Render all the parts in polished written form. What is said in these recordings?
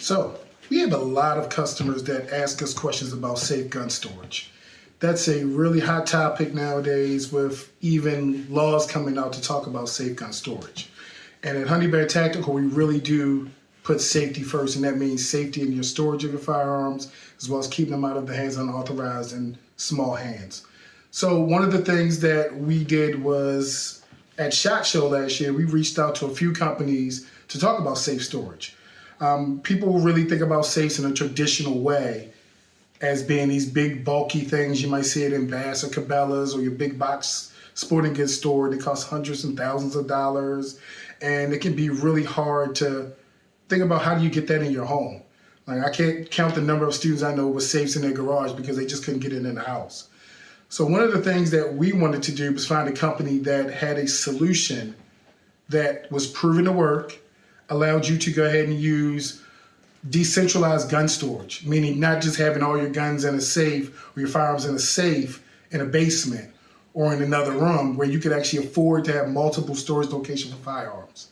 So we have a lot of customers that ask us questions about safe gun storage. That's a really hot topic nowadays with even laws coming out to talk about safe gun storage. And at Honey Bear Tactical, we really do put safety first, and that means safety in your storage of your firearms, as well as keeping them out of the hands of unauthorized and small hands. So one of the things that we did was at SHOT Show last year, we reached out to a few companies to talk about safe storage. People really think about safes in a traditional way as being these big bulky things. You might see it in Bass or Cabela's or your big box sporting goods store. They cost hundreds and thousands of dollars, and it can be really hard to think about how do you get that in your home. Like, I can't count the number of students I know with safes in their garage because they just couldn't get it in the house. So one of the things that we wanted to do was find a company that had a solution that was proven to work, allowed you to go ahead and use decentralized gun storage, meaning not just having all your guns in a safe or your firearms in a safe in a basement or in another room, where you could actually afford to have multiple storage locations for firearms.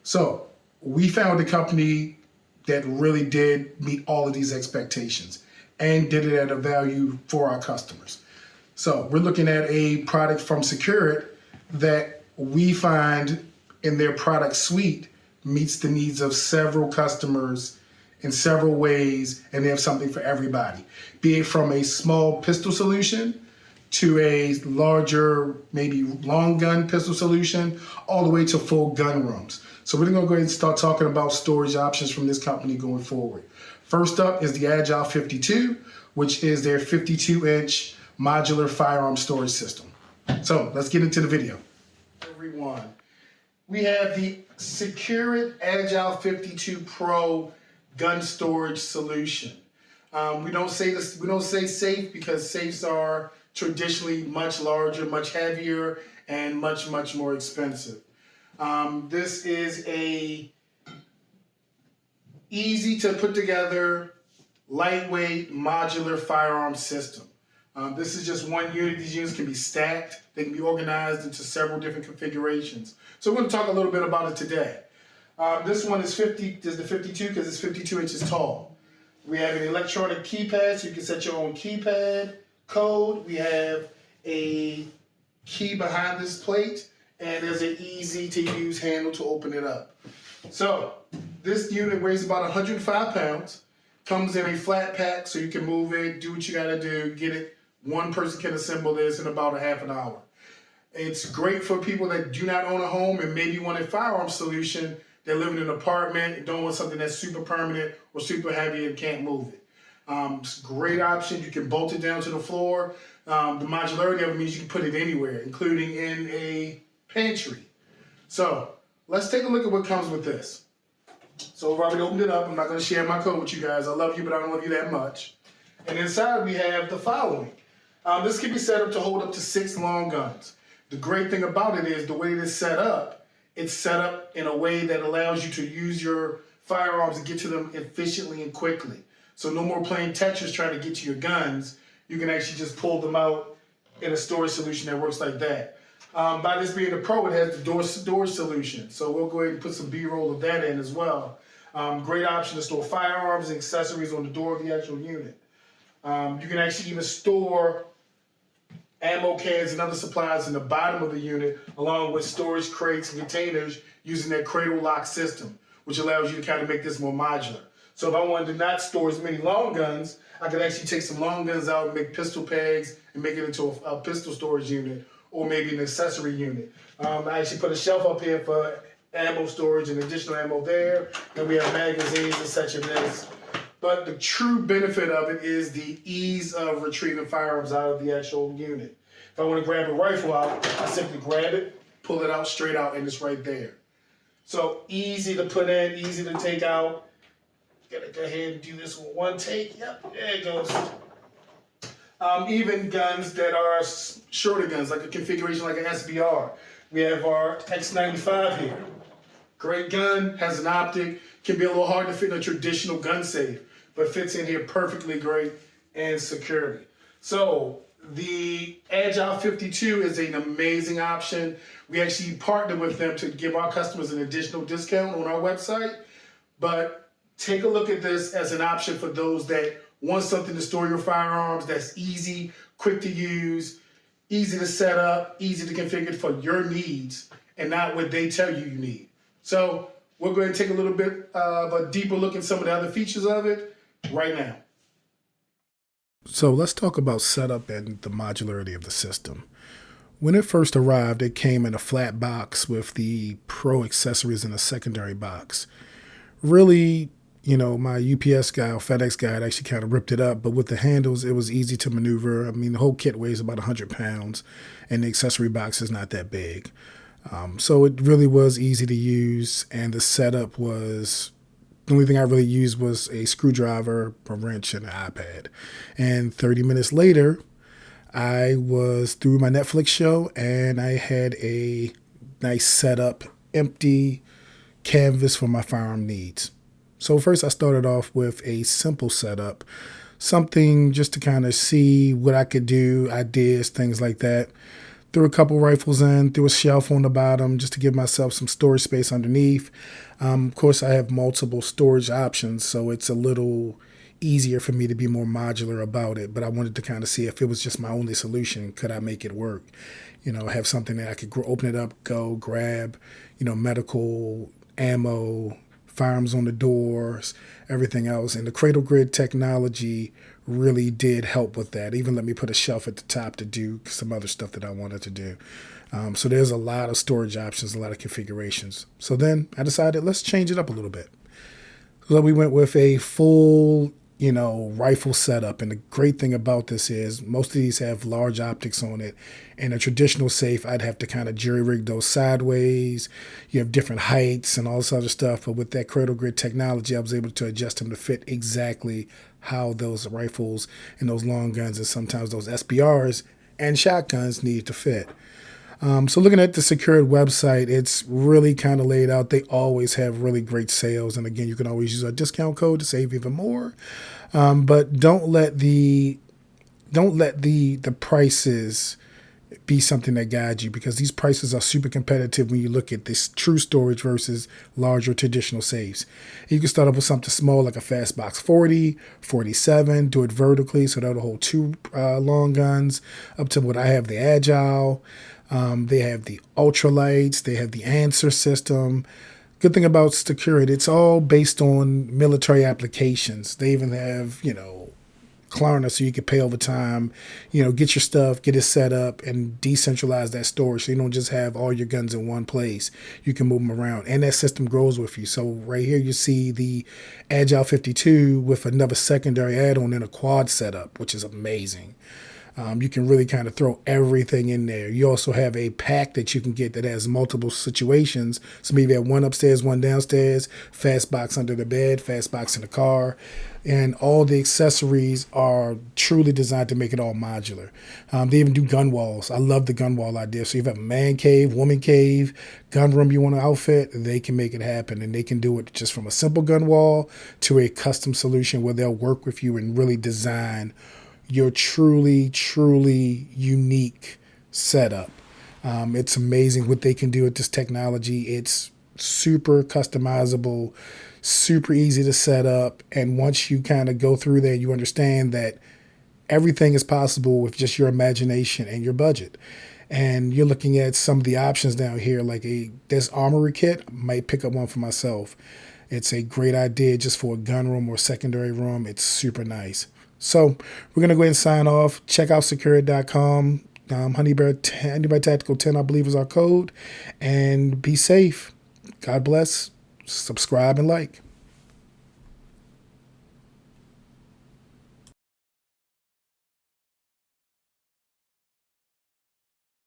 So we found a company that really did meet all of these expectations and did it at a value for our customers. So we're looking at a product from SecureIt that we find in their product suite meets the needs of several customers in several ways, and they have something for everybody. Be it from a small pistol solution to a larger, maybe long gun pistol solution, all the way to full gun rooms. So we're gonna go ahead and start talking about storage options from this company going forward. First up is the Agile 52, which is their 52-inch modular firearm storage system. So let's get into the video. Everyone, we have the SecureIt Agile 52 Pro gun storage solution. We don't say safe because safes are traditionally much larger, much heavier, and much more expensive. This is a easy to put together, lightweight, modular firearm system. This is just one unit. These units can be stacked. They can be organized into several different configurations. So we're going to talk a little bit about it today. This one is the 52 because it's 52 inches tall. We have an electronic keypad, so you can set your own keypad code. We have a key behind this plate, and there's an easy to use handle to open it up. So this unit weighs about 105 pounds, comes in a flat pack so you can move it, do what you gotta do, get it. One person can assemble this in about a half an hour. It's great for people that do not own a home and maybe want a firearm solution. They're living in an apartment and don't want something that's super permanent or super heavy and can't move it. It's a great option. You can bolt it down to the floor. The modularity of it means you can put it anywhere, including in a pantry. So let's take a look at what comes with this. So I've already opened it up. I'm not going to share my code with you guys. I love you, but I don't love you that much. And inside we have the following. This can be set up to hold up to 6 long guns. The great thing about it is the way it is set up, it's set up in a way that allows you to use your firearms and get to them efficiently and quickly. So no more playing Tetris trying to get to your guns. You can actually just pull them out in a storage solution that works like that. By this being a Pro, it has the door storage solution. So we'll go ahead and put some B-roll of that in as well. Great option to store firearms and accessories on the door of the actual unit. You can actually even store ammo cans and other supplies in the bottom of the unit, along with storage crates and containers using that cradle lock system, which allows you to kind of make this more modular. So if I wanted to not store as many long guns, I could actually take some long guns out and make pistol pegs and make it into a pistol storage unit, or maybe an accessory unit. I actually put a shelf up here for ammo storage and additional ammo there. Then we have magazines and such in this. But the true benefit of it is the ease of retrieving firearms out of the actual unit. If I want to grab a rifle out, I simply grab it, pull it out straight out, and it's right there. So easy to put in, easy to take out. Gotta go ahead and do this with one take. Yep, there it goes. Even guns that are shorter guns, like a configuration like an SBR. We have our X95 here. Great gun, has an optic, can be a little hard to fit in a traditional gun safe, but fits in here perfectly great and security. So the Agile 52 is an amazing option. We actually partnered with them to give our customers an additional discount on our website, but take a look at this as an option for those that want something to store your firearms that's easy, quick to use, easy to set up, easy to configure for your needs, and not what they tell you you need. So we're going to take a little bit of a deeper look at some of the other features of it right now. So let's talk about setup and the modularity of the system. When it first arrived, it came in a flat box with the Pro accessories in a secondary box. Really, my UPS guy or FedEx guy had actually kind of ripped it up, but with the handles, it was easy to maneuver. I mean, the whole kit weighs about 100 pounds, and the accessory box is not that big. So it really was easy to use, and the setup was, the only thing I really used was a screwdriver, a wrench, and an iPad. And 30 minutes later, I was through my Netflix show, and I had a nice setup, empty canvas for my firearm needs. So first I started off with a simple setup, something just to kind of see what I could do, ideas, things like that. Threw a couple rifles in, threw a shelf on the bottom just to give myself some storage space underneath. Of course, I have multiple storage options, so it's a little easier for me to be more modular about it. But I wanted to kind of see if it was just my only solution, could I make it work? Have something that I could open it up, go grab, medical ammo, firearms on the doors, everything else. And the cradle grid technology really did help with that. Even let me put a shelf at the top to do some other stuff that I wanted to do. So there's a lot of storage options, a lot of configurations. So then I decided, let's change it up a little bit. So we went with a full, rifle setup. And the great thing about this is most of these have large optics on it. In a traditional safe, I'd have to kind of jury rig those sideways. You have different heights and all this other stuff. But with that cradle grid technology, I was able to adjust them to fit exactly how those rifles and those long guns and sometimes those SBRs and shotguns need to fit. So looking at the SecureIt website, it's really kind of laid out. They always have really great sales. And again, you can always use a discount code to save even more. But don't let the prices be something that guides you, because these prices are super competitive when you look at this true storage versus larger traditional safes. You can start off with something small like a Fastbox 40, 47, do it vertically so that'll hold two long guns, up to what I have, the Agile. They have the ultralights, they have the answer system. Good thing about SecureIt, it's all based on military applications. They even have, Klarna, so you can pay over time, get your stuff, get it set up, and decentralize that storage. So you don't just have all your guns in one place. You can move them around, and that system grows with you. So right here you see the Agile 52 with another secondary add-on in a quad setup, which is amazing. You can really kind of throw everything in there. You also have a pack that you can get that has multiple situations. So maybe you have one upstairs, one downstairs, fast box under the bed, fast box in the car. And all the accessories are truly designed to make it all modular. They even do gun walls. I love the gun wall idea. So you have a man cave, woman cave, gun room you want to outfit, they can make it happen. And they can do it just from a simple gun wall to a custom solution where they'll work with you and really design your truly, truly unique setup. It's amazing what they can do with this technology. It's super customizable, super easy to set up. And once you kind of go through there, you understand that everything is possible with just your imagination and your budget. And you're looking at some of the options down here, like this armory kit. I might pick up one for myself. It's a great idea just for a gun room or secondary room. It's super nice. So we're going to go ahead and sign off. Check out SecureIt.com. Honeybear Tactical 10, I believe, is our code. And be safe. God bless. Subscribe and like.